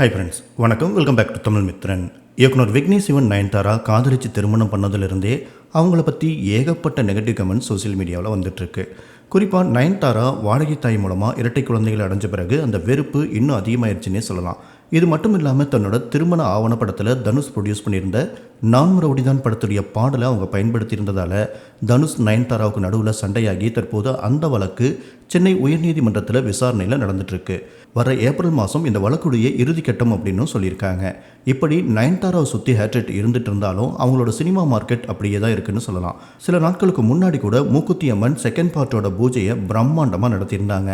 Hi friends, வணக்கம். Welcome back to Tamil Mithran. இயக்குனர் விக்னேஷ் சிவன் நயன்தாரா காதலிச்சு திருமணம் பண்ணதிலிருந்தே அவங்கள பற்றி ஏகப்பட்ட நெகட்டிவ் கமெண்ட்ஸ் சோசியல் மீடியாவில் வந்துட்டுருக்கு. குறிப்பாக நயன்தாரா வாடகை தாய் மூலமாக இரட்டை குழந்தைகளை அடைஞ்ச பிறகு அந்த வெறுப்பு இன்னும் அதிகமாகிடுச்சுன்னே சொல்லலாம். இது மட்டும் இல்லாமல் தன்னோட திருமண ஆவணப்படத்தில் தனுஷ் ப்ரொடியூஸ் பண்ணியிருந்த நான் ரவுடிதான் படத்துடைய பாடலை அவங்க பயன்படுத்தியிருந்ததால் தனுஷ் நயன்தாராவுக்கு நடுவில் சண்டையாகி தற்போது அந்த வழக்கு சென்னை உயர்நீதிமன்றத்தில் விசாரணையில் நடந்துட்டுருக்கு. வர ஏப்ரல் மாதம் இந்த வழக்குடைய இறுதிக்கட்டம் அப்படின்னு சொல்லியிருக்காங்க. இப்படி நயன்தாராவை சுற்றி ஹேட்ரேட் இருந்துட்டு இருந்தாலும் அவங்களோட சினிமா மார்க்கெட் அப்படியே தான் இருக்குன்னு சொல்லலாம். சில நாட்களுக்கு முன்னாடி கூட மூக்குத்தி அம்மன் செகண்ட் பார்ட்டோட பூஜையை பிரம்மாண்டமாக நடத்தியிருந்தாங்க.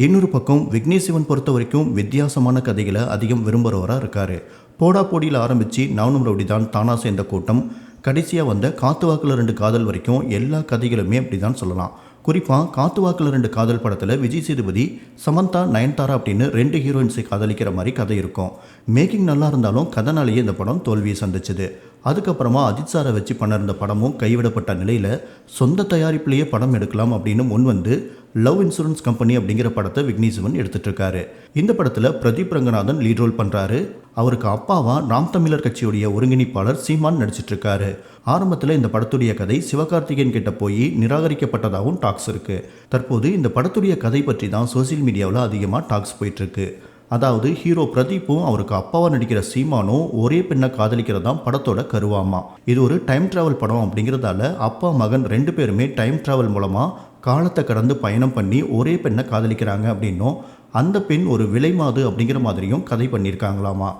இன்னொரு பக்கம் விக்னேஷ் சிவன் பொறுத்த வரைக்கும் வித்தியாசமான கதைகளை அதிகம் விரும்புகிறவராக இருக்கார். போடா போடியில் ஆரம்பித்து நானும் ரவுடி தான் தானா சேர்ந்த கூட்டம், கடைசியாக வந்த காத்து வாக்கில் 2 காதல் வரைக்கும் எல்லா கதைகளுமே அப்படி தான் சொல்லலாம். குறிப்பாக காத்து வாக்கில் 2 காதல் படத்தில் விஜய் சேதுபதி, சமந்தா, நயன்தாரா அப்படின்னு 2 ஹீரோயின்ஸை காதலிக்கிற மாதிரி கதை இருக்கும். மேக்கிங் நல்லா இருந்தாலும் கதனாலேயே இந்த படம் தோல்வியை சந்திச்சுது. அதுக்கப்புறமா அஜித் சாரை வச்சு பண்ணிருந்த படமும் கைவிடப்பட்ட நிலையில் சொந்த தயாரிப்பிலேயே படம் எடுக்கலாம் அப்படின்னு முன் வந்து லவ் இன்சூரன்ஸ் கம்பெனி அப்படிங்கிற படத்தை விக்னேஷ் சிவன் எடுத்துட்டு இருக்காரு. இந்த படத்தில் பிரதீப் ரங்கநாதன் லீட் ரோல் பண்ணுறாரு. அவருக்கு அப்பாவா நாம் தமிழர் கட்சியுடைய ஒருங்கிணைப்பாளர் சீமான் நடிச்சிட்டு இருக்காரு. ஆரம்பத்தில் இந்த படத்துடைய கதை சிவகார்த்திகேயன் கிட்ட போய் நிராகரிக்கப்பட்டதாகவும் டாக்ஸ் இருக்கு. தற்போது இந்த படத்துடைய கதை பற்றி தான் சோசியல் மீடியாவில் அதிகமாக டாக்ஸ் போயிட்டு இருக்கு. அதாவது ஹீரோ பிரதீப்பும் அவருக்கு அப்பாவா நடிக்கிற சீமானும் ஒரே பெண்ணை காதலிக்கிறதான் படத்தோட கருவாமா. இது ஒரு டைம் டிராவல் படம் அப்படிங்கிறதால அப்பா மகன் 2 பேருமே டைம் டிராவல் மூலமாக காலத்தை கடந்து பயணம் பண்ணி ஒரே பெண்ணை காதலிக்கிறாங்க அப்படின்னும் அந்த பெண் ஒரு விலைமாது அப்படிங்கிற மாதிரியும் கதை பண்ணியிருக்காங்களாமா.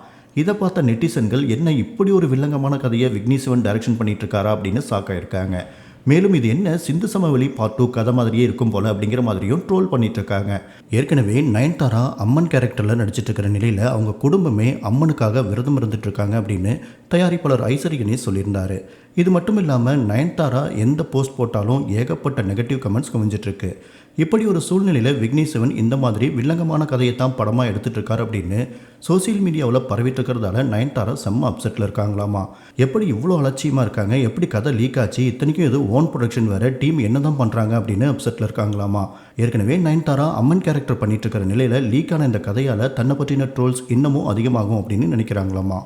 இதை பார்த்த நெட்டிசன்கள் என்ன இப்படி ஒரு வில்லங்கமான கதையை விக்னேஷ் சிவன் டைரக்ஷன் பண்ணிட்டு இருக்காரா அப்படின்னு சாக்காயிருக்காங்க. மேலும் இது என்ன சிந்து சமவெளி பார்ட் 2 கதை மாதிரியே இருக்கும் போல அப்படிங்கிற மாதிரியும் ட்ரோல் பண்ணிட்டு இருக்காங்க. ஏற்கனவே நயன்தாரா அம்மன் கேரக்டரில் நடிச்சிட்டு இருக்கிற நிலையில் அவங்க குடும்பமே அம்மனுக்காக விரதம் இருந்துட்டு இருக்காங்க அப்படின்னு தயாரிப்பாளர் ஐசரி கணேஷ் சொல்லியிருந்தாரு. இது மட்டும் இல்லாமல் நயன்தாரா எந்த போஸ்ட் போட்டாலும் ஏகப்பட்ட நெகட்டிவ் கமெண்ட்ஸ் குவிஞ்சிட்டு இருக்கு. இப்படி ஒரு சூழ்நிலையில் விக்னேஷ் சிவன் இந்த மாதிரி வில்லங்கமான கதையை தான் படமாக எடுத்துட்டு இருக்காரு அப்படின்னு சோசியல் மீடியாவில் பரவிட்டு இருக்கிறதால நயன்தாரா செம்ம அப்செட்டில் இருக்காங்களாமா. எப்படி இவ்வளோ அலட்சியமாக இருக்காங்க, எப்படி கதை லீக் ஆச்சு, இத்தனைக்கும் இது ஓன் ப்ரொடக்ஷன் வேறு, டீம் என்ன தான் பண்ணுறாங்க அப்படின்னு அப்செட்டில் இருக்காங்களாமா. ஏற்கனவே நயன்தாரா அம்மன் கேரக்டர் பண்ணிட்டு இருக்கிற நிலையில் லீக்கான இந்த கதையால் தன்னை பற்றின ட்ரோல்ஸ் இன்னமும் அதிகமாகும் அப்படின்னு நினைக்கிறாங்களாமா.